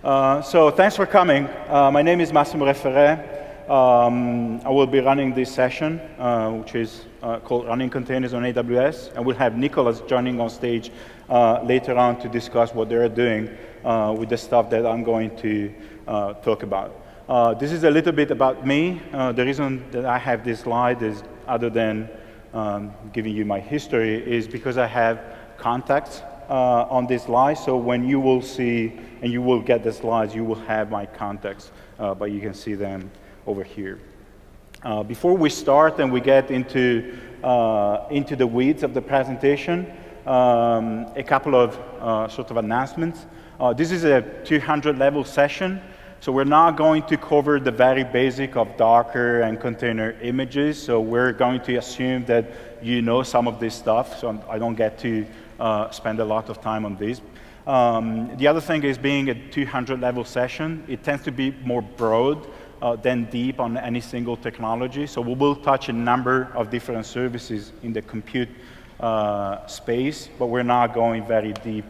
So thanks for coming. My name is Massimo Referé. I will be running this session, which is called Running Containers on AWS, and we'll have Nikolas joining on stage later on to discuss what they're doing with the stuff that I'm going to talk about. This is a little bit about me. The reason that I have this slide is, other than giving you my history, is because I have contacts on this slide. So when you will see and you will get the slides, you will have my contacts, but you can see them over here. Before we start and we get into the weeds of the presentation, a couple of sort of announcements. This is a 200 level session, so we're not going to cover the very basic of Docker and container images. So we're going to assume that you know some of this stuff, so I don't get to spend a lot of time on this. The other thing is, being a 200 level session, it tends to be more broad than deep on any single technology. So we will touch a number of different services in the compute space, but we're not going very deep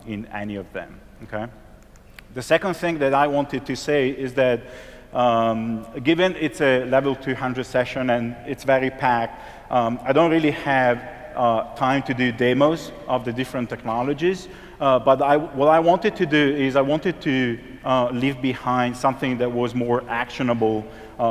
in any of them, okay? The second thing that I wanted to say is that given it's a level 200 session and it's very packed, I don't really have time to do demos of the different technologies, but what I wanted to do is I wanted to leave behind something that was more actionable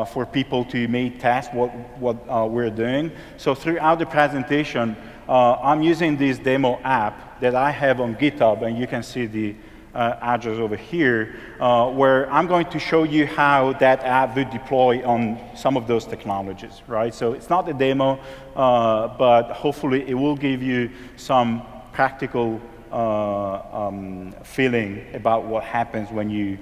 for people to maybe test what we're doing. So throughout the presentation, I'm using this demo app that I have on GitHub, and you can see the address over here, where I'm going to show you how that app would deploy on some of those technologies, right? So it's not a demo, but hopefully it will give you some practical feeling about what happens when you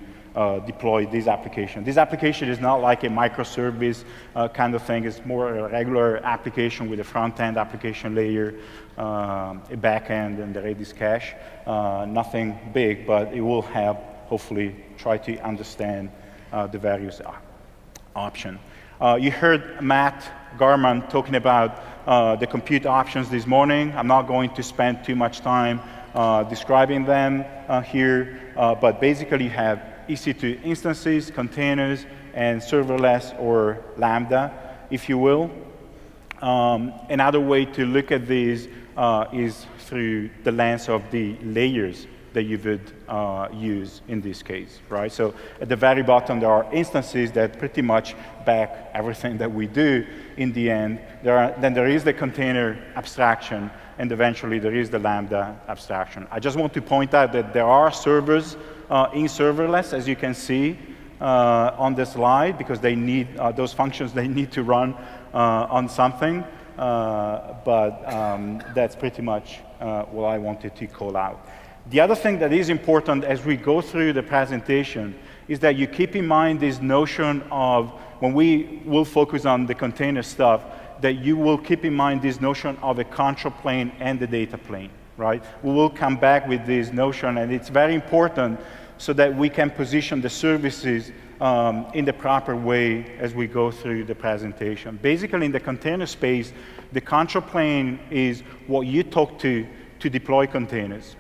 deploy this application. This application is not like a microservice kind of thing. It's more a regular application with a front-end application layer, a back-end, and the Redis cache. Nothing big, but it will help, hopefully, try to understand the various options. You heard Matt Garman talking about the compute options this morning. I'm not going to spend too much time describing them here, but basically you have EC2 instances, containers, and serverless, or Lambda, if you will. Another way to look at these is through the lens of the layers that you would use in this case, right? So at the very bottom, there are instances that pretty much back everything that we do in the end. Then there is the container abstraction, and eventually there is the Lambda abstraction. I just want to point out that there are servers in serverless, as you can see on the slide, because they need those functions, they need to run on something. But that's pretty much what I wanted to call out. The other thing that is important as we go through the presentation is that you keep in mind this notion of, when we will focus on the container stuff, that you will keep in mind this notion of a Contra Plane and the data plane, right? We will come back with this notion, and it's very important so that we can position the services in the proper way as we go through the presentation. Basically, in the container space, the Contra Plane is what you talk to deploy containers.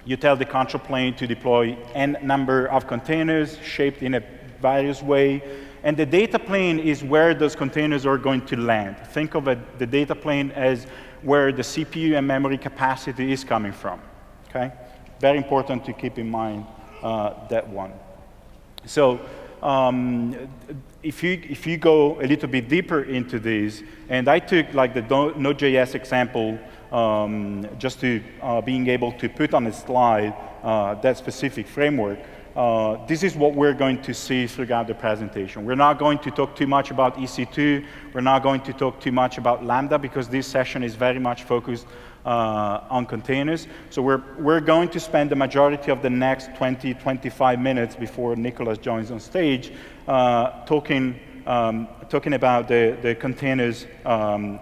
You tell the Contra Plane to deploy n number of containers shaped in a various way. And the data plane is where those containers are going to land. Think of the data plane as where the CPU and memory capacity is coming from, okay? Very important to keep in mind that one. So if you go a little bit deeper into this, and I took like the Node.js example just to being able to put on a slide that specific framework. This is what we're going to see throughout the presentation. We're not going to talk too much about EC2. We're not going to talk too much about Lambda, because this session is very much focused on containers. So we're going to spend the majority of the next 20, 25 minutes before Nikolas joins on stage talking about the containers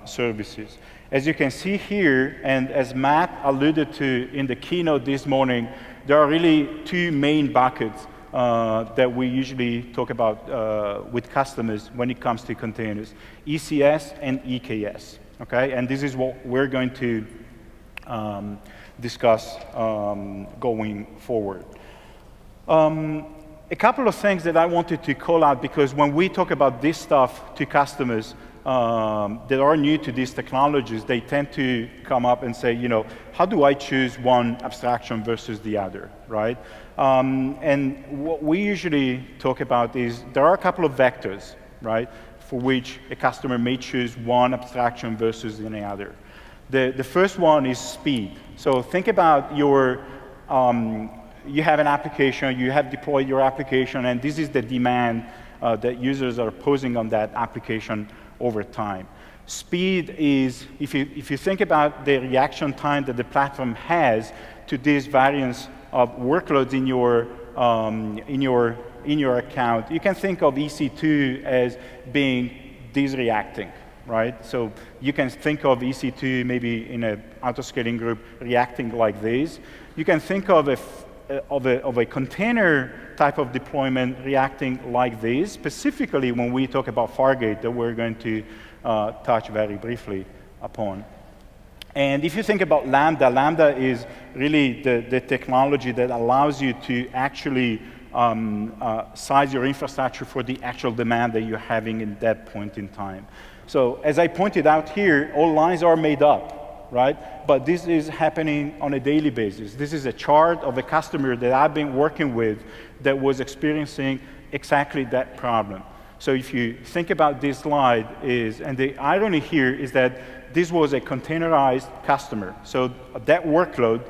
services. As you can see here, and as Matt alluded to in the keynote this morning, there are really two main buckets that we usually talk about with customers when it comes to containers: ECS and EKS, okay? And this is what we're going to discuss going forward. A couple of things that I wanted to call out, because when we talk about this stuff to customers that are new to these technologies, they tend to come up and say, you know, how do I choose one abstraction versus the other, right? And what we usually talk about is there are a couple of vectors, right, for which a customer may choose one abstraction versus any other. The first one is speed. So think about your, you have an application, you have deployed your application, and this is the demand that users are posing on that application over time. Speed is, if you think about the reaction time that the platform has to this variance of workloads in your account, you can think of EC2 as being this reacting, right? So you can think of EC2 maybe in an autoscaling group reacting like this. You can think of a container type of deployment reacting like this, specifically when we talk about Fargate that we're going to touch very briefly upon. And if you think about Lambda, Lambda is really the technology that allows you to actually size your infrastructure for the actual demand that you're having in that point in time. So as I pointed out here, all lines are made up, right? But this is happening on a daily basis. This is a chart of a customer that I've been working with that was experiencing exactly that problem. So if you think about this slide and the irony here is that this was a containerized customer. So that workload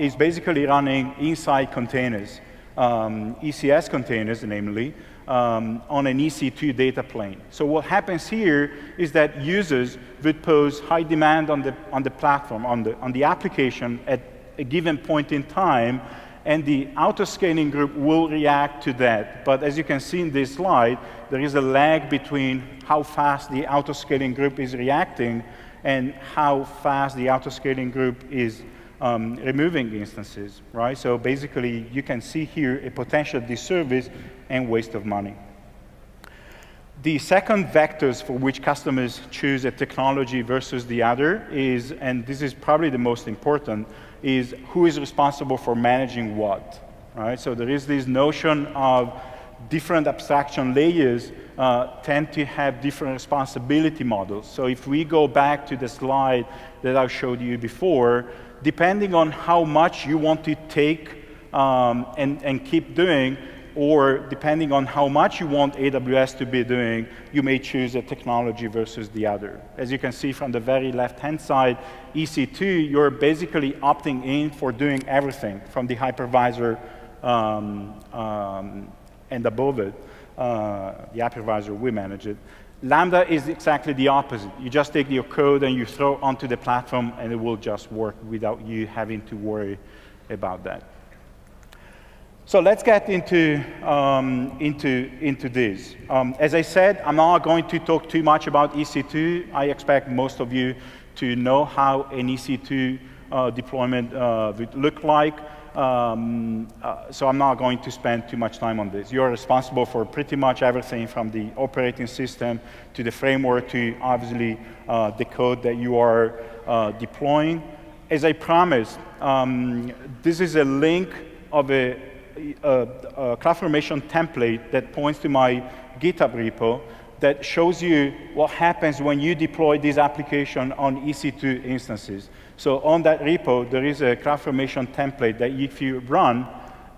is basically running inside containers, ECS containers, namely, on an EC2 data plane. So what happens here is that users would pose high demand on the platform, on the application at a given point in time, and the autoscaling group will react to that. But as you can see in this slide, there is a lag between how fast the autoscaling group is reacting and how fast the autoscaling group is removing instances, right? So basically, you can see here a potential disservice and waste of money. The second vectors for which customers choose a technology versus the other is, and this is probably the most important, is who is responsible for managing what, right? So there is this notion of different abstraction layers tend to have different responsibility models. So if we go back to the slide that I showed you before, depending on how much you want to take and keep doing, or depending on how much you want AWS to be doing, you may choose a technology versus the other. As you can see from the very left-hand side, EC2, you're basically opting in for doing everything from the hypervisor and above it. The hypervisor, we manage it. Lambda is exactly the opposite. You just take your code and you throw it onto the platform, and it will just work without you having to worry about that. So let's get into this. As I said, I'm not going to talk too much about EC2. I expect most of you to know how an EC2 deployment would look like. So I'm not going to spend too much time on this. You're responsible for pretty much everything from the operating system to the framework to obviously the code that you are deploying. As I promised, this is a link of a CloudFormation template that points to my GitHub repo that shows you what happens when you deploy this application on EC2 instances. So on that repo, there is a CloudFormation template that if you run,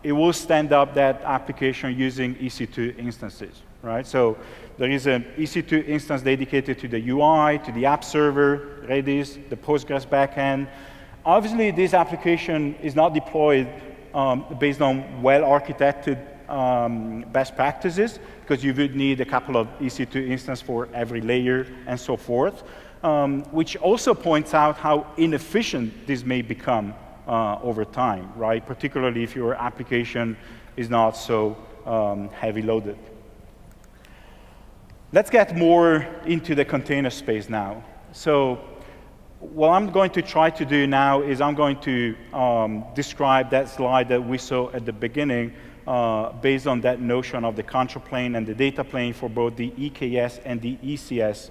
it will stand up that application using EC2 instances, right? So there is an EC2 instance dedicated to the UI, to the app server, Redis, the Postgres backend. Obviously, this application is not deployed based on well-architected best practices, because you would need a couple of EC2 instances for every layer and so forth, which also points out how inefficient this may become over time, right? Particularly if your application is not so heavy loaded. Let's get more into the container space now. So what I'm going to try to do now is I'm going to describe that slide that we saw at the beginning based on that notion of the Contra Plane and the data plane for both the EKS and the ECS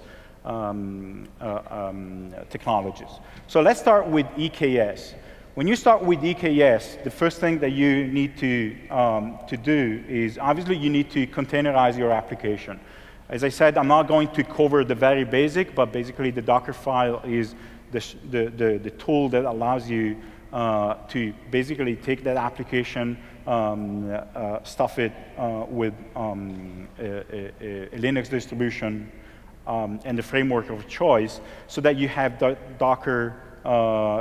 technologies. So let's start with EKS. When you start with EKS, the first thing that you need to do is, obviously, you need to containerize your application. As I said, I'm not going to cover the very basic, but basically the Docker file is the tool that allows you to basically take that application, stuff it with a Linux distribution and the framework of choice, so that you have the Docker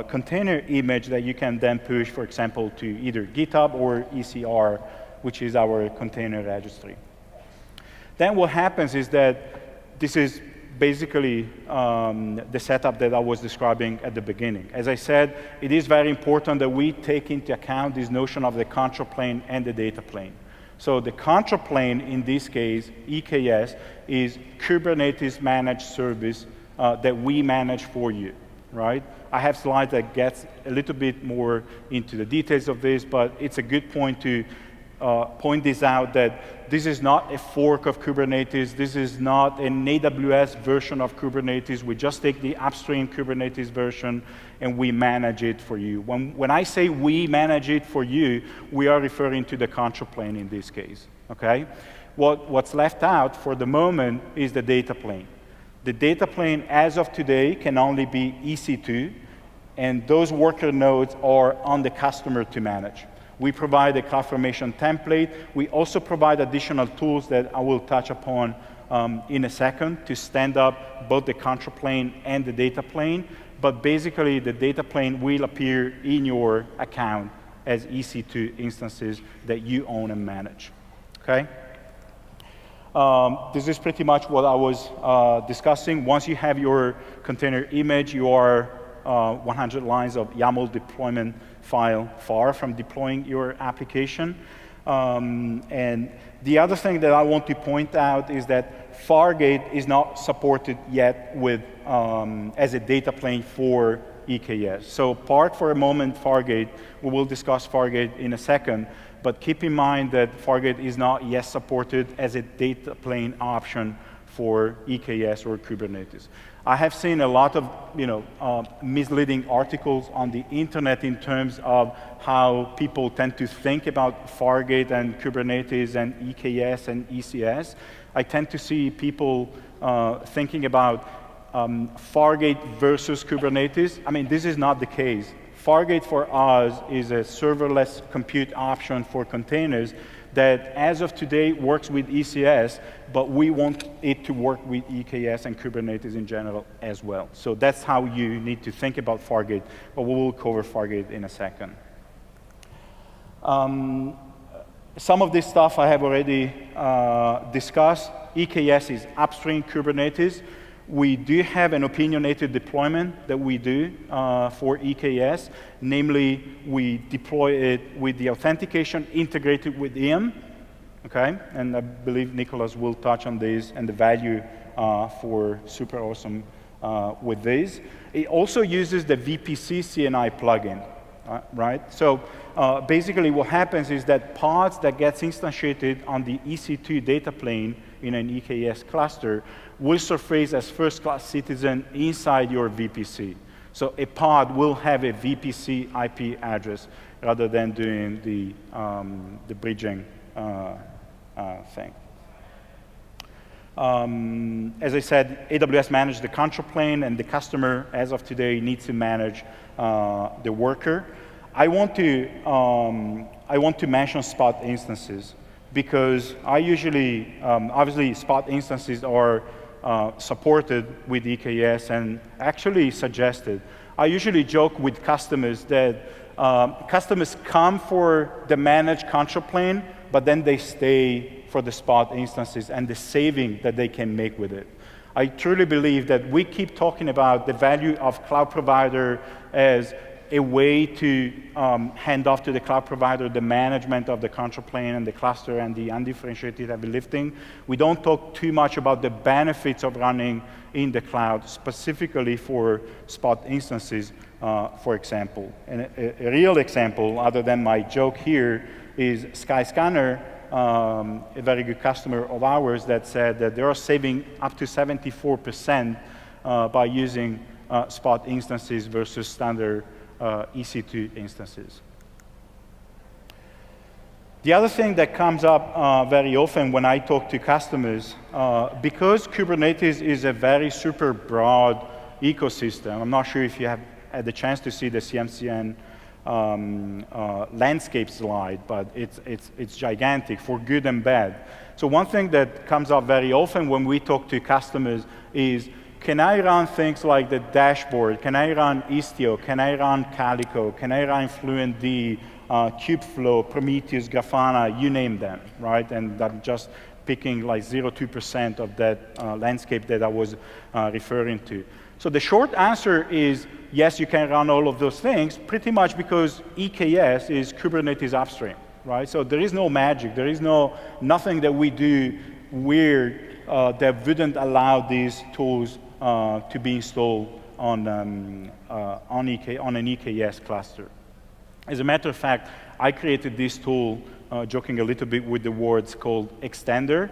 container image that you can then push, for example, to either GitHub or ECR, which is our container registry. Then what happens is that this is basically the setup that I was describing at the beginning. As I said, it is very important that we take into account this notion of the Contra Plane and the data plane. So the Contra Plane, in this case, EKS, is Kubernetes managed service that we manage for you, right? I have slides that gets a little bit more into the details of this, but it's a good point to point this out, that this is not a fork of Kubernetes. This is not an AWS version of Kubernetes. We just take the upstream Kubernetes version and we manage it for you. When I say we manage it for you, we are referring to the Contra Plane in this case, okay? What's left out for the moment is the data plane. The data plane, as of today, can only be EC2, and those worker nodes are on the customer to manage. We provide a CloudFormation template. We also provide additional tools that I will touch upon in a second to stand up both the Contra Plane and the data plane. But basically, the data plane will appear in your account as EC2 instances that you own and manage, okay? This is pretty much what I was discussing. Once you have your container image, you are 100 lines of YAML deployment file far from deploying your application. And the other thing that I want to point out is that Fargate is not supported yet with as a data plane for EKS. So park for a moment Fargate. We will discuss Fargate in a second. But keep in mind that Fargate is not yet supported as a data plane option for EKS or Kubernetes. I have seen a lot of misleading articles on the internet in terms of how people tend to think about Fargate and Kubernetes and EKS and ECS. I tend to see people thinking about Fargate versus Kubernetes. I mean, this is not the case. Fargate for us is a serverless compute option for containers that, as of today, works with ECS, but we want it to work with EKS and Kubernetes in general as well. So that's how you need to think about Fargate, but we will cover Fargate in a second. Some of this stuff I have already discussed. EKS is upstream Kubernetes. We do have an opinionated deployment that we do for EKS. Namely, we deploy it with the authentication integrated with IAM, okay? And I believe Nikolas will touch on this and the value for SuperAwesome with this. It also uses the VPC CNI plugin, right? So basically what happens is that pods that gets instantiated on the EC2 data plane in an EKS cluster will surface as first-class citizen inside your VPC. So a pod will have a VPC IP address rather than doing the bridging thing. As I said, AWS managed the Contra Plane, and the customer, as of today, needs to manage the worker. I want to mention spot instances because I usually, obviously, spot instances are supported with EKS and actually suggested. I usually joke with customers that customers come for the managed Contra Plane, but then they stay for the spot instances and the saving that they can make with it. I truly believe that we keep talking about the value of cloud provider as a way to hand off to the cloud provider the management of the Contra Plane and the cluster and the undifferentiated heavy lifting. We don't talk too much about the benefits of running in the cloud, specifically for spot instances, for example. And a real example, other than my joke here, is Skyscanner, a very good customer of ours that said that they are saving up to 74% by using spot instances versus standard EC2 instances. The other thing that comes up very often when I talk to customers, because Kubernetes is a very super broad ecosystem, I'm not sure if you have had the chance to see the CMCN landscape slide, but it's gigantic for good and bad. So one thing that comes up very often when we talk to customers is, can I run things like the dashboard? Can I run Istio? Can I run Calico? Can I run FluentD, Kubeflow, Prometheus, Grafana, you name them, right? And I'm just picking like 0.2% of that landscape that I was referring to. So the short answer is, yes, you can run all of those things, pretty much because EKS is Kubernetes upstream, right? So there is no magic. There is nothing that we do weird that wouldn't allow these tools to be installed on an EKS cluster. As a matter of fact, I created this tool, joking a little bit with the words, called Extender,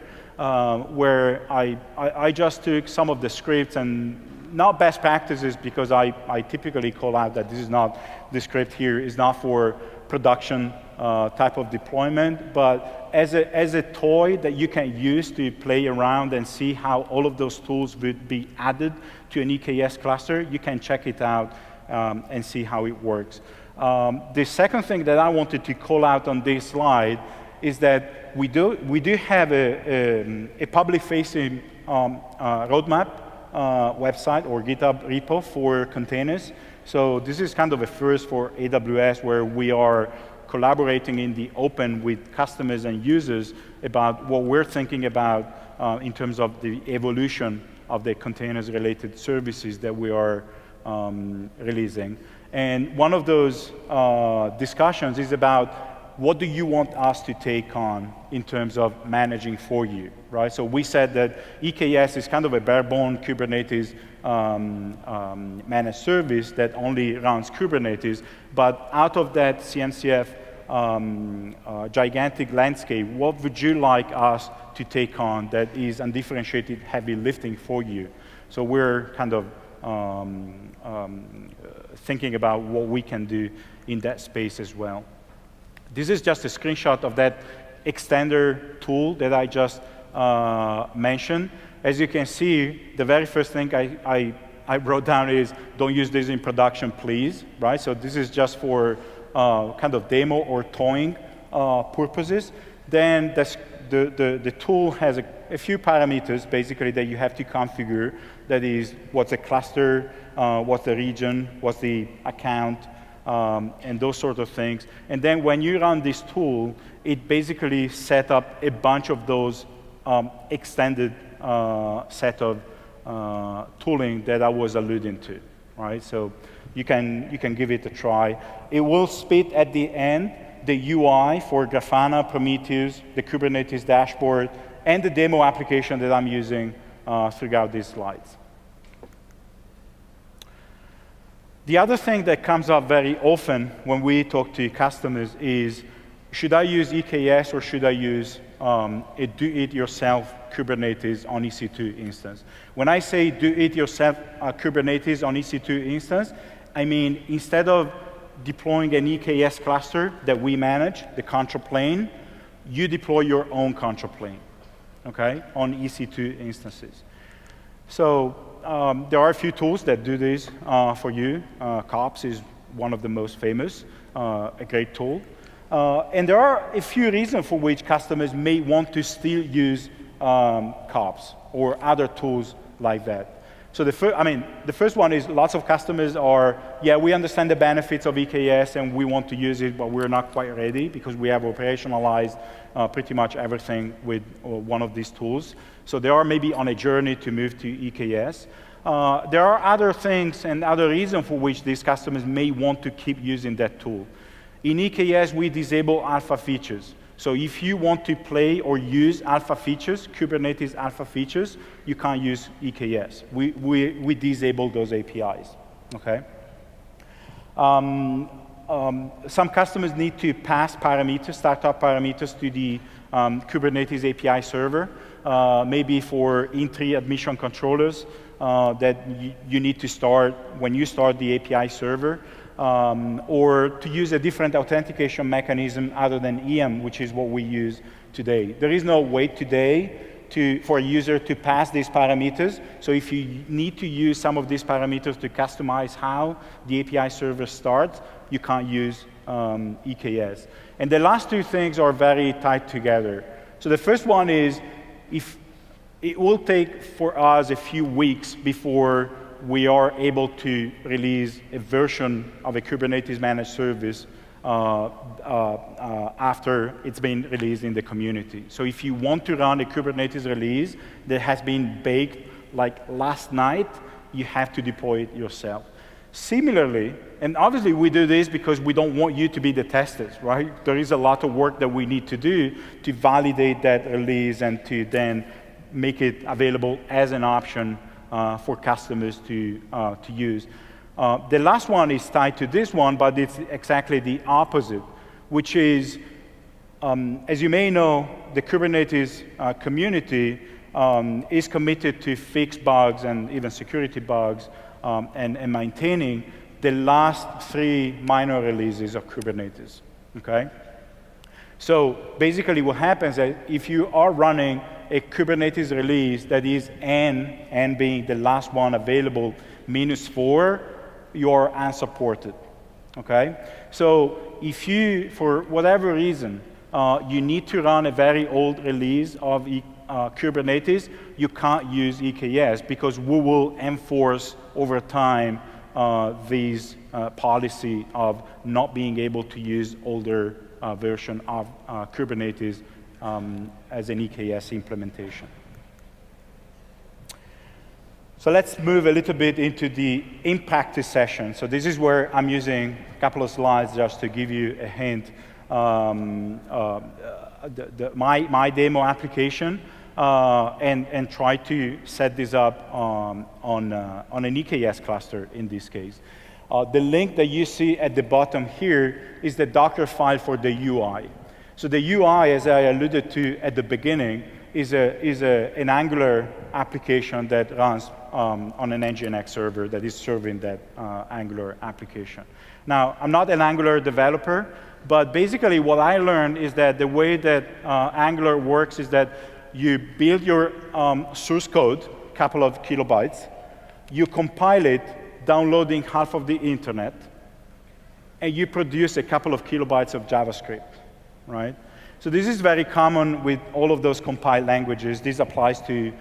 where I just took some of the scripts and not best practices, because I typically call out that this is not, the script here is not for production type of deployment, but as a toy that you can use to play around and see how all of those tools would be added to an EKS cluster. You can check it out and see how it works. The second thing that I wanted to call out on this slide is that we do have a public-facing roadmap website or GitHub repo for containers. So this is kind of a first for AWS, where we are collaborating in the open with customers and users about what we're thinking about in terms of the evolution of the containers-related services that we are releasing. And one of those discussions is about, what do you want us to take on in terms of managing for you, right? So we said that EKS is kind of a bare-bone Kubernetes managed service that only runs Kubernetes, but out of that CNCF gigantic landscape, what would you like us to take on that is undifferentiated heavy lifting for you? So we're kind of thinking about what we can do in that space as well. This is just a screenshot of that extender tool that I just mentioned. As you can see, the very first thing I wrote down is, don't use this in production, please, right? So this is just for kind of demo or toying purposes. Then the tool has a few parameters, basically, that you have to configure. That is, what's the cluster, what's the region, what's the account, and those sort of things. And then when you run this tool, it basically set up a bunch of those extended set of tooling that I was alluding to, right? So you can give it a try. It will spit at the end the UI for Grafana, Prometheus, the Kubernetes dashboard, and the demo application that I'm using throughout these slides. The other thing that comes up very often when we talk to customers is, should I use EKS or should I use a do-it-yourself Kubernetes on EC2 instance? When I say do-it-yourself Kubernetes on EC2 instance, I mean, instead of deploying an EKS cluster that we manage, the Contra Plane, you deploy your own Contra Plane, okay, on EC2 instances. So there are a few tools that do this for you. COPS is one of the most famous, a great tool. And there are a few reasons for which customers may want to still use COPS or other tools like that. So the first one is, lots of customers are, yeah, we understand the benefits of EKS and we want to use it, but we're not quite ready because we have operationalized pretty much everything with one of these tools. So they are maybe on a journey to move to EKS. There are other things and other reasons for which these customers may want to keep using that tool. In EKS, we disable alpha features. So if you want to play or use alpha features, Kubernetes alpha features, you can't use EKS. We disable those APIs, okay? Some customers need to pass parameters, startup parameters to the Kubernetes API server, maybe for entry admission controllers that you need to start when you start the API server. or to use a different authentication mechanism other than EM, which is what we use today. There is no way today for a user to pass these parameters. So if you need to use some of these parameters to customize how the API server starts, you can't use EKS. And the last two things are very tied together. So the first one is, if it will take for us a few weeks before we are able to release a version of a Kubernetes managed service after it's been released in the community. So if you want to run a Kubernetes release that has been baked like last night, you have to deploy it yourself. Similarly, and obviously we do this because we don't want you to be the testers, right? There is a lot of work that we need to do to validate that release and to then make it available as an option for customers to use. The last one is tied to this one, but it's exactly the opposite, which is, as you may know, the Kubernetes community is committed to fix bugs and even security bugs and maintaining the last 3 minor releases of Kubernetes, okay? So basically what happens is if you are running a Kubernetes release that is N being the last one available, -4, you're unsupported, okay? So if you, for whatever reason, you need to run a very old release of Kubernetes, you can't use EKS because we will enforce over time this policy of not being able to use older version of Kubernetes as an EKS implementation. So let's move a little bit into the in-practice session. So this is where I'm using a couple of slides just to give you a hint. My demo application and try to set this up on an EKS cluster in this case. The link that you see at the bottom here is the Docker file for the UI. So the UI, as I alluded to at the beginning, is an Angular application that runs on an NGINX server that is serving that Angular application. Now, I'm not an Angular developer, but basically what I learned is that the way that Angular works is that you build your source code, a couple of kilobytes, you compile it, downloading half of the internet, and you produce a couple of kilobytes of JavaScript, right? So this is very common with all of those compiled languages. This applies to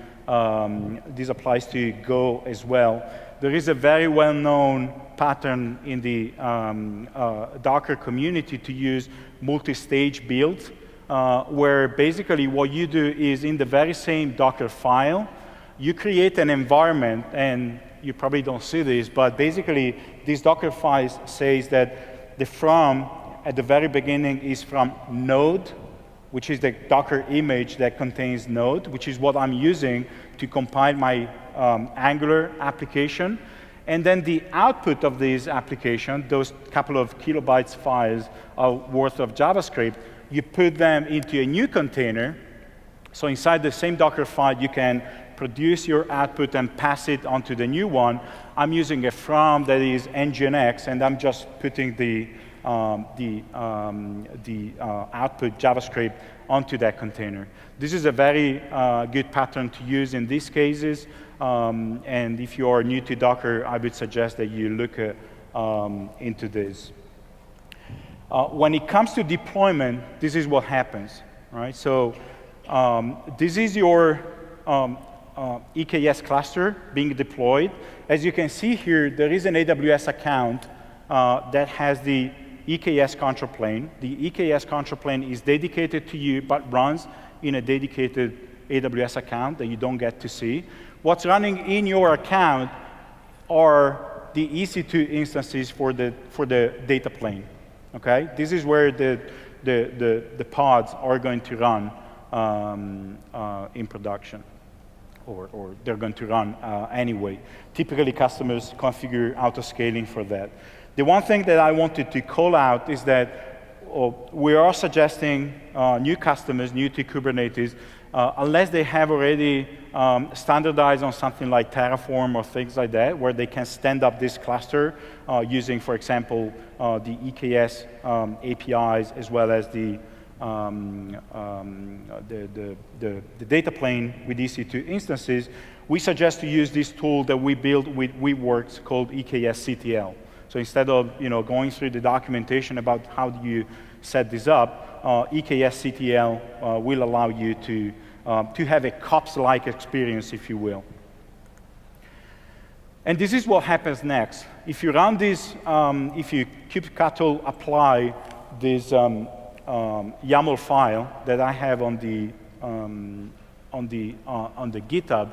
Go as well. There is a very well-known pattern in the Docker community to use multi-stage builds, where basically what you do is in the very same Docker file, you create an environment, and you probably don't see this, but basically this Docker file says that the from at the very beginning is from node, which is the Docker image that contains node, which is what I'm using to compile my Angular application. And then the output of this application, those couple of kilobytes files worth of JavaScript, you put them into a new container. So inside the same Docker file, you can produce your output and pass it onto the new one. I'm using a from that is NGINX, and I'm just putting the output JavaScript onto that container. This is a very good pattern to use in these cases. And if you are new to Docker, I would suggest that you look into this. When it comes to deployment, this is what happens, right? So this is your EKS cluster being deployed. As you can see here, there is an AWS account that has the EKS Contra Plane. The EKS Contra Plane is dedicated to you, but runs in a dedicated AWS account that you don't get to see. What's running in your account are the EC2 instances for the data plane. Okay, this is where the pods are going to run in production, or they're going to run anyway. Typically, customers configure auto-scaling for that. The one thing that I wanted to call out is that we are suggesting new customers, new to Kubernetes, unless they have already standardized on something like Terraform or things like that, where they can stand up this cluster using, for example, the EKS APIs, as well as the data plane with EC2 instances. We suggest to use this tool that we built with Weaveworks called EKS CTL. So instead of going through the documentation about how do you set this up, EKS CTL will allow you to have a COPS-like experience, if you will. And this is what happens next. If you run this, if you kubectl apply this YAML file that I have on the GitHub,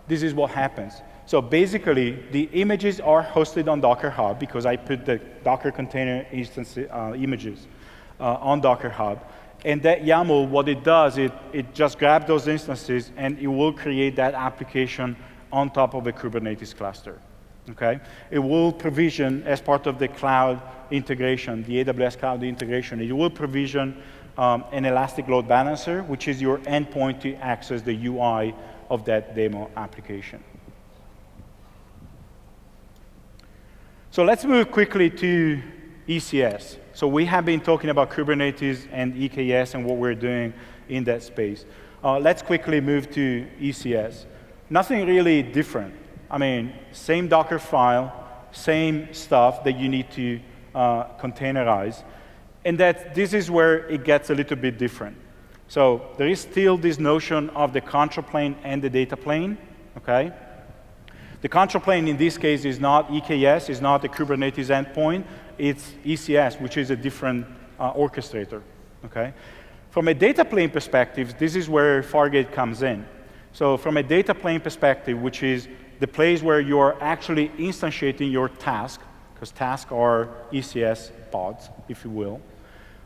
this is what happens. So basically, the images are hosted on Docker Hub because I put the Docker container instance images on Docker Hub. And that YAML, what it does, it just grabs those instances and it will create that application on top of a Kubernetes cluster. Okay? It will provision, as part of the cloud integration, the AWS cloud integration, it will provision an elastic load balancer, which is your endpoint to access the UI of that demo application. So let's move quickly to ECS. So we have been talking about Kubernetes and EKS and what we're doing in that space. Let's quickly move to ECS. Nothing really different. I mean, same Docker file, same stuff that you need to containerize. And that this is where it gets a little bit different. So there is still this notion of the Contra Plane and the data plane, okay? The Contra Plane in this case is not EKS, is not a Kubernetes endpoint, it's ECS, which is a different orchestrator, okay? From a data plane perspective, this is where Fargate comes in. So from a data plane perspective, which is the place where you're actually instantiating your task, because tasks are ECS pods, if you will,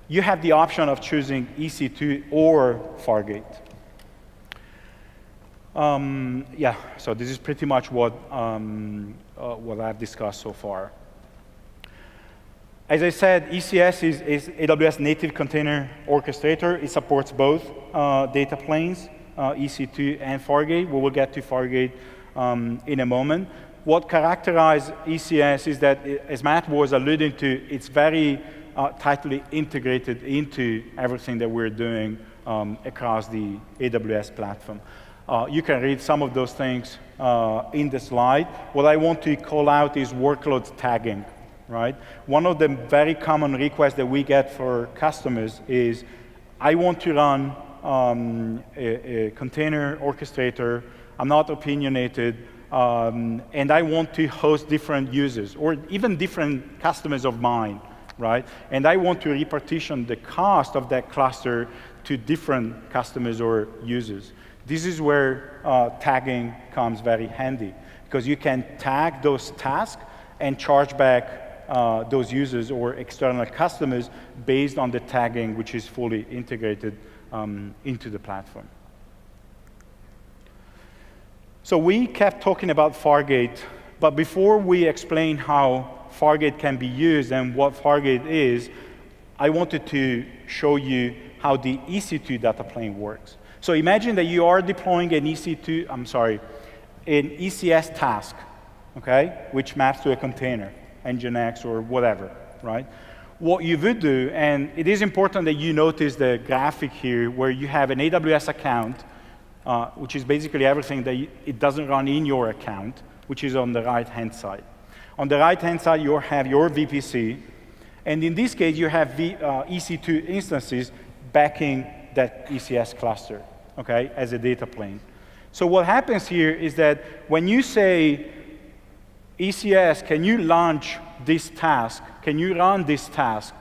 you have the option of choosing EC2 or Fargate. Yeah, so this is pretty much what I've discussed so far. As I said, ECS is AWS native container orchestrator. It supports both data planes, EC2 and Fargate. We will get to Fargate in a moment. What characterizes ECS is that, as Matt was alluding to, it's very tightly integrated into everything that we're doing across the AWS platform. You can read some of those things in the slide. What I want to call out is workload tagging, right? One of the very common requests that we get for customers is, I want to run a container orchestrator, I'm not opinionated, and I want to host different users, or even different customers of mine, right? And I want to repartition the cost of that cluster to different customers or users. This is where tagging comes very handy, because you can tag those tasks and charge back those users or external customers based on the tagging, which is fully integrated into the platform. So we kept talking about Fargate, but before we explain how Fargate can be used and what Fargate is, I wanted to show you how the EC2 data plane works. So imagine that you are deploying an an ECS task, okay, which maps to a container, Nginx or whatever, right? What you would do, and it is important that you notice the graphic here where you have an AWS account, which is basically everything that it doesn't run in your account, which is on the right-hand side. On the right-hand side, you have your VPC, and in this case, you have EC2 instances backing that ECS cluster, okay, as a data plane. So what happens here is that when you say, ECS, can you launch this task? Can you run this task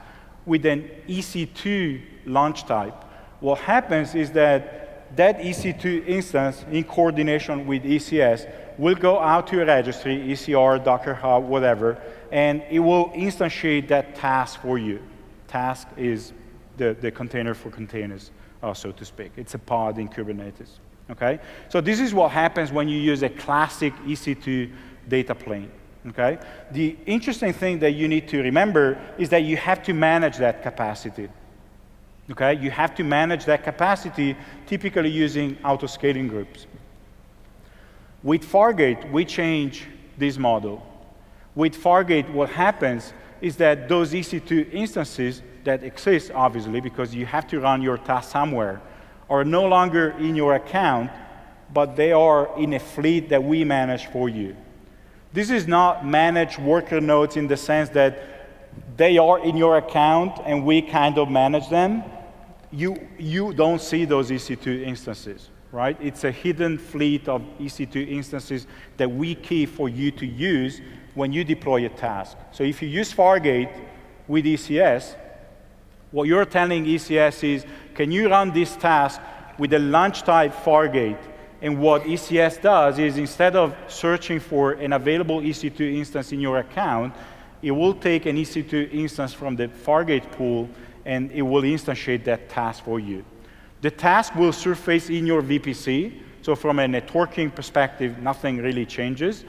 with an EC2 launch type? What happens is that that EC2 instance, in coordination with ECS, will go out to a registry, ECR, Docker Hub, whatever, and it will instantiate that task for you. Task is the container for containers, so to speak. It's a pod in Kubernetes, okay? So this is what happens when you use a classic EC2 data plane, Okay? The interesting thing that you need to remember is that you have to manage that capacity. Okay? You have to manage that capacity, typically using auto-scaling groups. With Fargate, we change this model. With Fargate, what happens is that those EC2 instances that exist, obviously, because you have to run your task somewhere, are no longer in your account, but they are in a fleet that we manage for you. This is not managed worker nodes in the sense that they are in your account and we kind of manage them. You don't see those EC2 instances, right? It's a hidden fleet of EC2 instances that we keep for you to use when you deploy a task. So if you use Fargate with ECS, what you're telling ECS is, can you run this task with a launch type Fargate? And what ECS does is, instead of searching for an available EC2 instance in your account, it will take an EC2 instance from the Fargate pool, and it will instantiate that task for you. The task will surface in your VPC, so from a networking perspective, nothing really changes.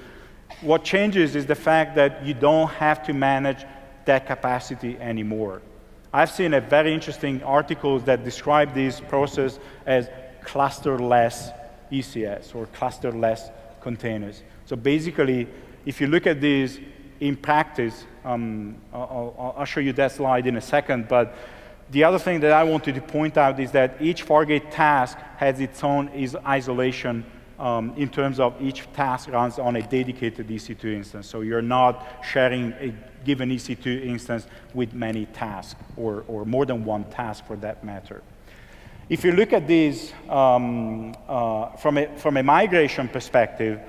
What changes is the fact that you don't have to manage that capacity anymore. I've seen a very interesting article that describe this process as clusterless ECS, or clusterless containers. So basically, if you look at these in practice, I'll show you that slide in a second, but the other thing that I wanted to point out is that each Fargate task has its own isolation in terms of each task runs on a dedicated EC2 instance. So you're not sharing a given EC2 instance with many tasks, or more than one task for that matter. If you look at these from a migration perspective,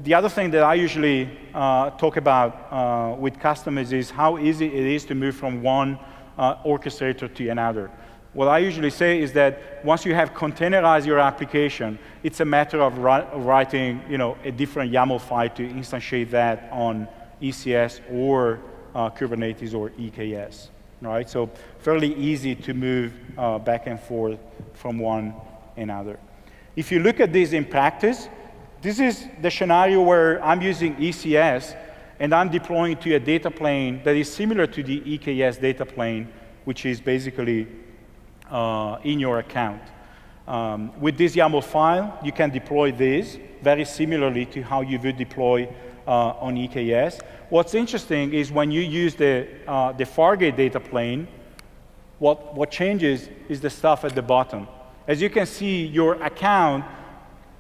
the other thing that I usually talk about with customers is how easy it is to move from one orchestrator to another. What I usually say is that once you have containerized your application, it's a matter of writing, a different YAML file to instantiate that on ECS or Kubernetes or EKS. Right? So fairly easy to move back and forth from one another. If you look at this in practice, this is the scenario where I'm using ECS and I'm deploying to a data plane that is similar to the EKS data plane, which is basically in your account. With this YAML file, you can deploy this very similarly to how you would deploy on EKS. What's interesting is when you use the Fargate data plane, what changes is the stuff at the bottom. As you can see, your account,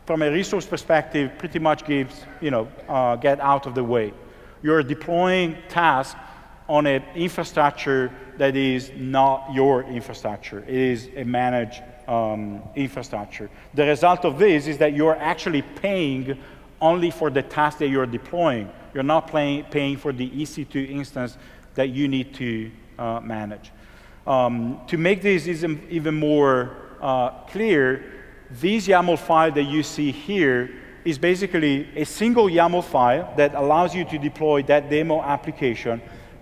from a resource perspective, pretty much gives, get out of the way. You're deploying tasks on an infrastructure that is not your infrastructure. It is a managed infrastructure. The result of this is that you're actually paying only for the task that you're deploying. You're not paying for the EC2 instance that you need to manage. To make this even more clear, this YAML file that you see here is basically a single YAML file that allows you to deploy that demo application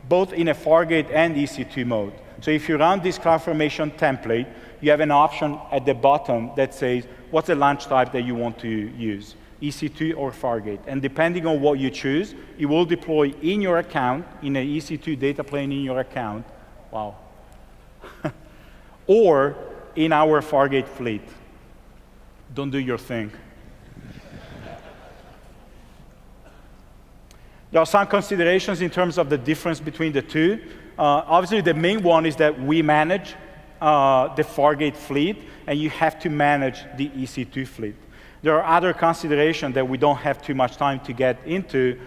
both in a Fargate and EC2 mode. So if you run this CloudFormation template, you have an option at the bottom that says, what's the launch type that you want to use, EC2 or Fargate? And depending on what you choose, it will deploy in your account, in an EC2 data plane in your account, wow, or in our Fargate fleet. Don't do your thing. There are some considerations in terms of the difference between the two. Obviously, the main one is that we manage the Fargate fleet, and you have to manage the EC2 fleet. There are other considerations that we don't have too much time to get into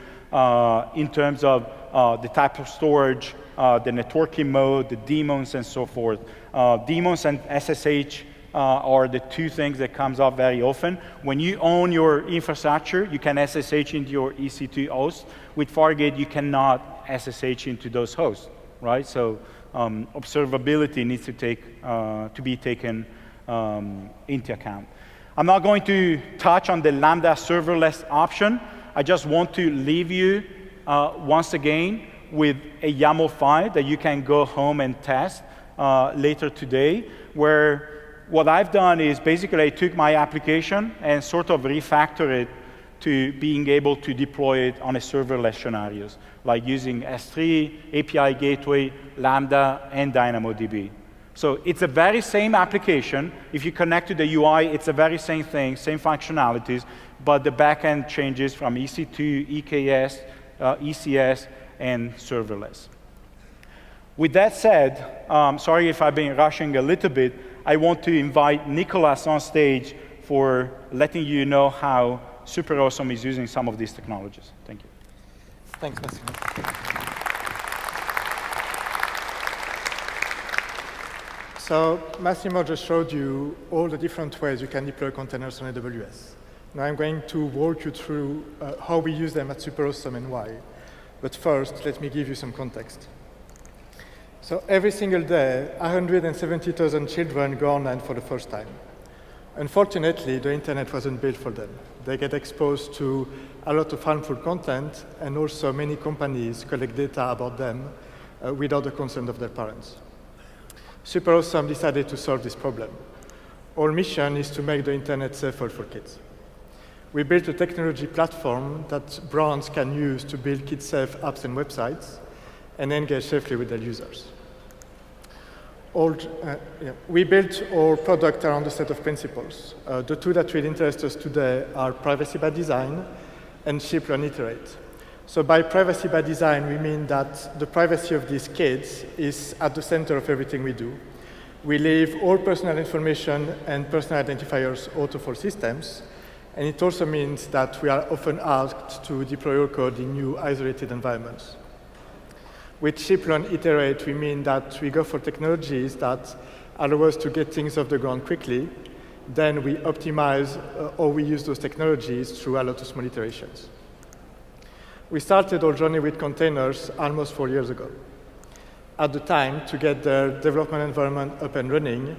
in terms of the type of storage, the networking mode, the daemons, and so forth. Daemons and SSH are the two things that comes up very often. When you own your infrastructure, you can SSH into your EC2 host. With Fargate, you cannot SSH into those hosts, right? So observability needs to be taken into account. I'm not going to touch on the Lambda serverless option. I just want to leave you once again with a YAML file that you can go home and test later today, where what I've done is basically I took my application and sort of refactored it to being able to deploy it on a serverless scenarios, like using S3, API Gateway, Lambda, and DynamoDB. So it's the very same application. If you connect to the UI, it's the very same thing, same functionalities, but the backend changes from EC2, EKS, ECS, and serverless. With that said, sorry if I've been rushing a little bit, I want to invite Nikolas on stage for letting you know how SuperAwesome is using some of these technologies. Thank you. Thanks, Massimo. So Massimo just showed you all the different ways you can deploy containers on AWS. Now I'm going to walk you through how we use them at SuperAwesome and why. But first, let me give you some context. So every single day, 170,000 children go online for the first time. Unfortunately, the internet wasn't built for them. They get exposed to a lot of harmful content, and also many companies collect data about them without the consent of their parents. SuperAwesome decided to solve this problem. Our mission is to make the internet safer for kids. We built a technology platform that brands can use to build kid-safe apps and websites and engage safely with their users. We built our product around a set of principles. The two that will interest us today are privacy by design and ship, learn, iterate. So by privacy by design, we mean that the privacy of these kids is at the center of everything we do. We leave all personal information and personal identifiers out of our systems, and it also means that we are often asked to deploy our code in new isolated environments. With ship, learn, iterate, we mean that we go for technologies that allow us to get things off the ground quickly. Then we optimize or we use those technologies through a lot of small iterations. We started our journey with containers almost 4 years ago. At the time, to get their development environment up and running,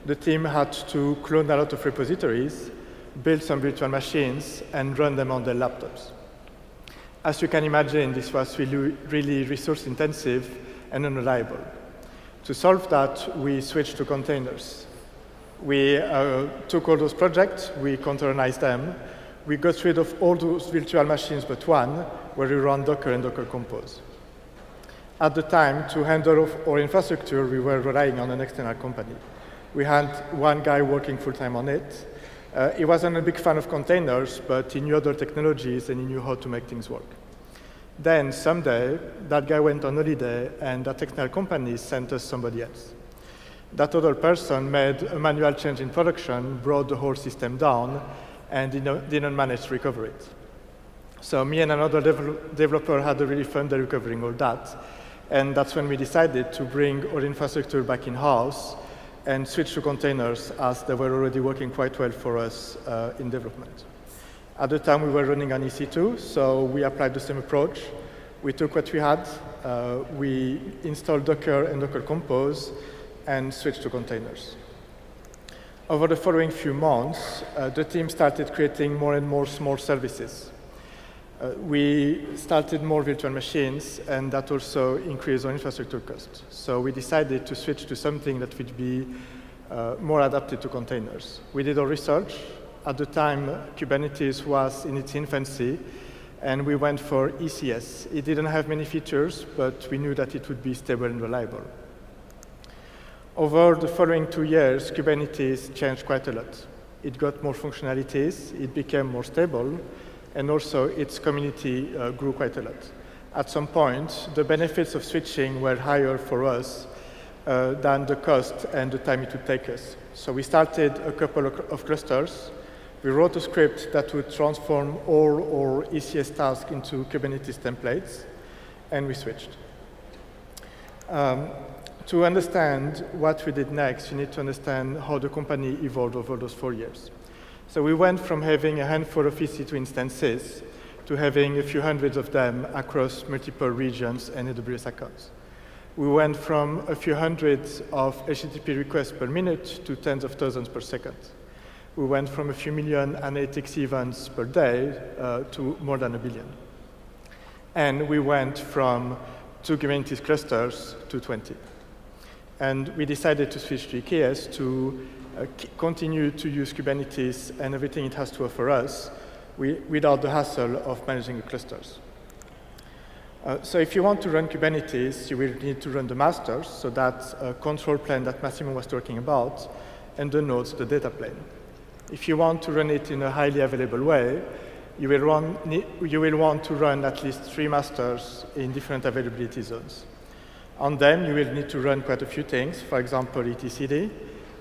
the team had to clone a lot of repositories, build some virtual machines, and run them on their laptops. As you can imagine, this was really resource-intensive and unreliable. To solve that, we switched to containers. We took all those projects, we containerized them, we got rid of all those virtual machines but one, where we run Docker and Docker Compose. At the time, to handle our infrastructure, we were relying on an external company. We had one guy working full-time on it. He wasn't a big fan of containers, but he knew other technologies and he knew how to make things work. Then someday, that guy went on holiday and that external company sent us somebody else. That other person made a manual change in production, brought the whole system down, and didn't manage to recover it. So me and another developer had a really fun day recovering all that. And that's when we decided to bring our infrastructure back in-house and switch to containers, as they were already working quite well for us in development. At the time, we were running on EC2, so we applied the same approach. We took what we had, we installed Docker and Docker Compose, and switched to containers. Over the following few months, the team started creating more and more small services. We started more virtual machines, and that also increased our infrastructure cost. So we decided to switch to something that would be more adapted to containers. We did our research. At the time, Kubernetes was in its infancy, and we went for ECS. It didn't have many features, but we knew that it would be stable and reliable. Over the following 2 years, Kubernetes changed quite a lot. It got more functionalities, it became more stable, and also its community grew quite a lot. At some point, the benefits of switching were higher for us than the cost and the time it would take us. So we started a couple of clusters. We wrote a script that would transform all our ECS tasks into Kubernetes templates, and we switched. To understand what we did next, you need to understand how the company evolved over those 4 years. So we went from having a handful of EC2 instances to having a few hundreds of them across multiple regions and AWS accounts. We went from a few hundreds of HTTP requests per minute to tens of thousands per second. We went from a few million analytics events per day to more than 1 billion. And we went from 2 Kubernetes clusters to 20. And we decided to switch to EKS to continue to use Kubernetes and everything it has to offer us, without the hassle of managing the clusters. So if you want to run Kubernetes, you will need to run the masters, so that's a control plane that Massimo was talking about, and the nodes, the data plane. If you want to run it in a highly available way, you will want to run at least 3 masters in different availability zones. On them, you will need to run quite a few things, for example, etcd.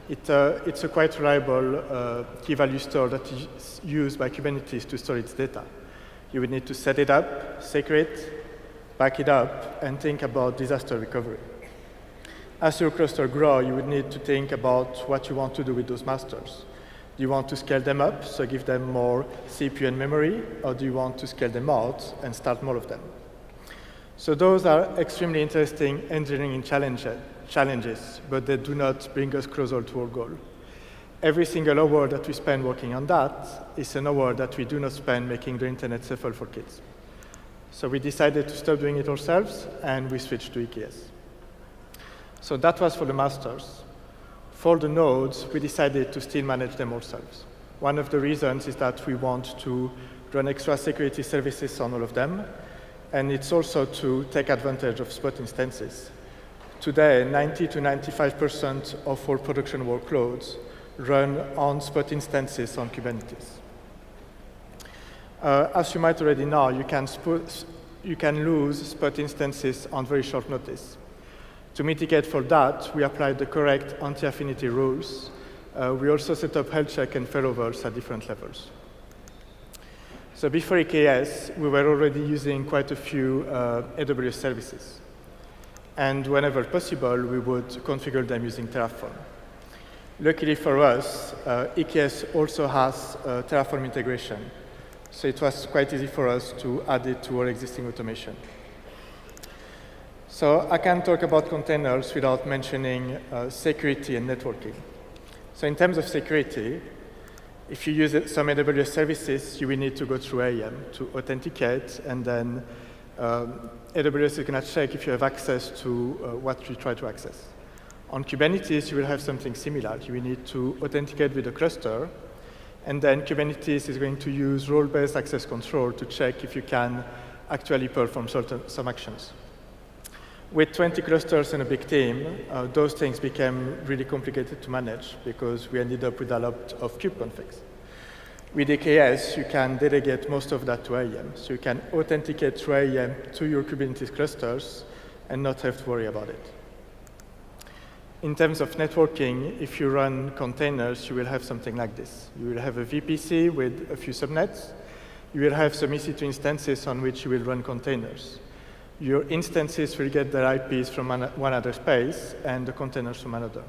It's a quite reliable key-value store that is used by Kubernetes to store its data. You will need to set it up, secure it, back it up, and think about disaster recovery. As your cluster grows, you would need to think about what you want to do with those masters. Do you want to scale them up, so give them more CPU and memory, or do you want to scale them out and start more of them? So those are extremely interesting engineering challenges, but they do not bring us closer to our goal. Every single hour that we spend working on that is an hour that we do not spend making the internet safer for kids. So we decided to stop doing it ourselves, and we switched to EKS. So that was for the masters. For the nodes, we decided to still manage them ourselves. One of the reasons is that we want to run extra security services on all of them, and it's also to take advantage of spot instances. Today, 90 to 95% of all production workloads run on spot instances on Kubernetes. As you might already know, you can lose spot instances on very short notice. To mitigate for that, we applied the correct anti-affinity rules. We also set up health check and failovers at different levels. So before EKS, we were already using quite a few AWS services. And whenever possible, we would configure them using Terraform. Luckily for us, EKS also has Terraform Integration. So it was quite easy for us to add it to our existing automation. So I can't talk about containers without mentioning security and networking. So in terms of security, if you use some AWS services, you will need to go through AEM to authenticate, and then AWS is going to check if you have access to what you try to access. On Kubernetes, you will have something similar. You will need to authenticate with a cluster, and then Kubernetes is going to use role-based access control to check if you can actually perform some actions. With 20 clusters and a big team, those things became really complicated to manage because we ended up with a lot of kube configs. With EKS, you can delegate most of that to AEM. So you can authenticate through AEM to your Kubernetes clusters and not have to worry about it. In terms of networking, if you run containers, you will have something like this. You will have a VPC with a few subnets. You will have some EC2 instances on which you will run containers. Your instances will get their IPs from one other space and the containers from another.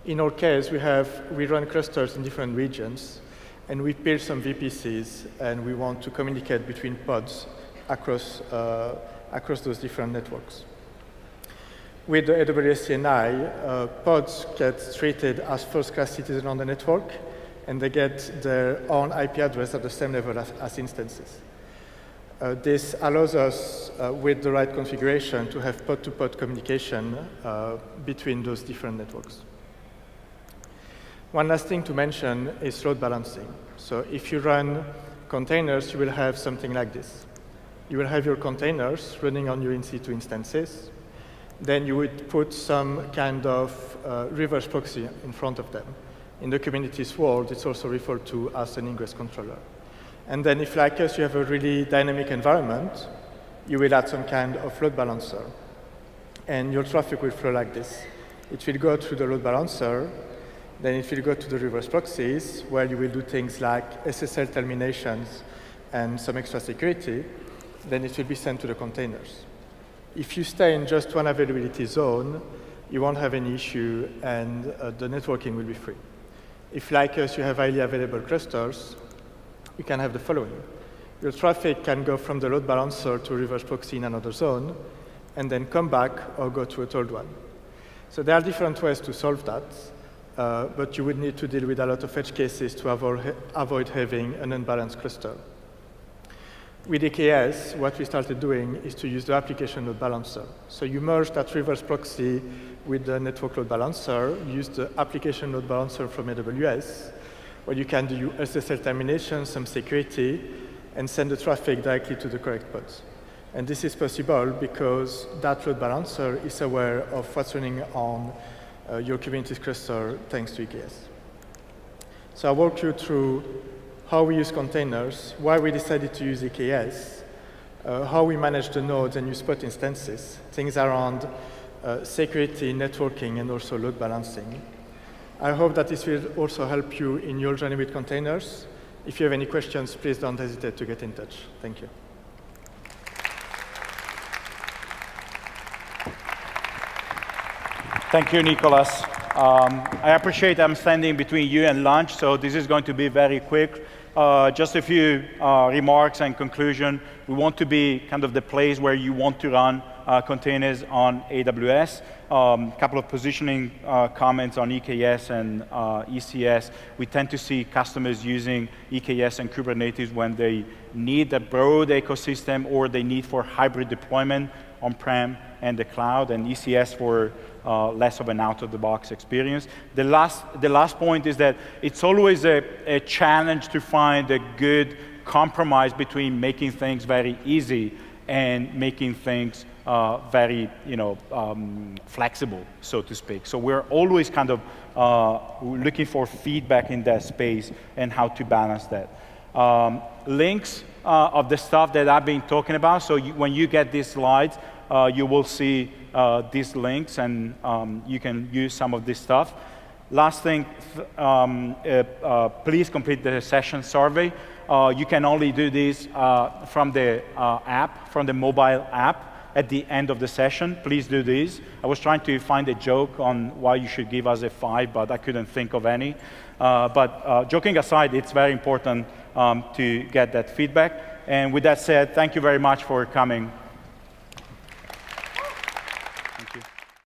In our case, we run clusters in different regions, and we build some VPCs, and we want to communicate between pods across those different networks. With the AWS CNI, pods get treated as first-class citizens on the network, and they get their own IP address at the same level as instances. This allows us, with the right configuration, to have pod-to-pod communication between those different networks. One last thing to mention is load balancing. So if you run containers, you will have something like this. You will have your containers running on your EC2 instances. Then you would put some kind of reverse proxy in front of them. In the Kubernetes world, it's also referred to as an ingress controller. And then if, like us, you have a really dynamic environment, you will add some kind of load balancer. And your traffic will flow like this. It will go through the load balancer, then it will go to the reverse proxies, where you will do things like SSL terminations and some extra security. Then it will be sent to the containers. If you stay in just one availability zone, you won't have any issue, and the networking will be free. If, like us, you have highly available clusters, you can have the following. Your traffic can go from the load balancer to a reverse proxy in another zone, and then come back or go to a third one. So there are different ways to solve that, but you would need to deal with a lot of edge cases to avoid having an unbalanced cluster. With EKS, what we started doing is to use the application load balancer. So you merge that reverse proxy with the network load balancer, use the application load balancer from AWS, where you can do SSL termination, some security, and send the traffic directly to the correct pods. And this is possible because that load balancer is aware of what's running on your Kubernetes cluster thanks to EKS. So I'll walk you through how we use containers, why we decided to use EKS, how we manage the nodes and use spot instances, things around security, networking, and also load balancing. I hope that this will also help you in your journey with containers. If you have any questions, please don't hesitate to get in touch. Thank you. Thank you, Nikolas. I appreciate I'm standing between you and lunch, so this is going to be very quick. Just a few remarks and conclusion. We want to be kind of the place where you want to run containers on AWS. Couple of positioning comments on EKS and ECS. We tend to see customers using EKS and Kubernetes when they need a broad ecosystem or they need for hybrid deployment on-prem and the cloud, and ECS for less of an out-of-the-box experience. The last point is that it's always a challenge to find a good compromise between making things very easy and making things very, flexible, so to speak. So we're always kind of looking for feedback in that space and how to balance that. Links of the stuff that I've been talking about. So when you get these slides, you will see these links, and you can use some of this stuff. Last thing, please complete the session survey. You can only do this from the app, from the mobile app. At the end of the session, please do this. I was trying to find a joke on why you should give us a 5, but I couldn't think of any. But joking aside, it's very important to get that feedback. And with that said, thank you very much for coming.